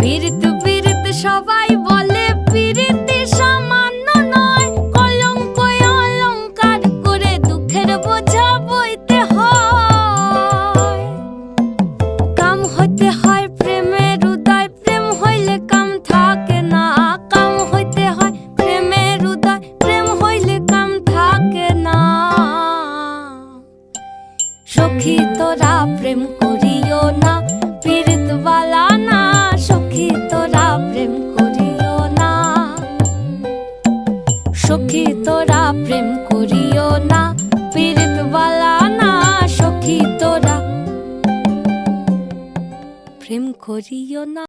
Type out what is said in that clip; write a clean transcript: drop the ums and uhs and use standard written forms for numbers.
পীড়িত পীড়িত সবাই বলে পীড়িতি সামান্য নয়, কলঙ্ক অলঙ্কার করে দুঃখের বোঝা বইতে হয়। কাম হইতে হয় প্রেমের উদয়, প্রেম হইলে কাম থাকে না। কাম হইতে হয় প্রেমের উদয়, প্রেম হইলে কাম থাকে না। সখী তোরা প্রেম করিও না, পীড়িত বালা না। সখী তোরা প্রেম করিও না, সখী তোরা প্রেম করিও না, পীড়িত বালা না। সখী তোরা প্রেম করিও না।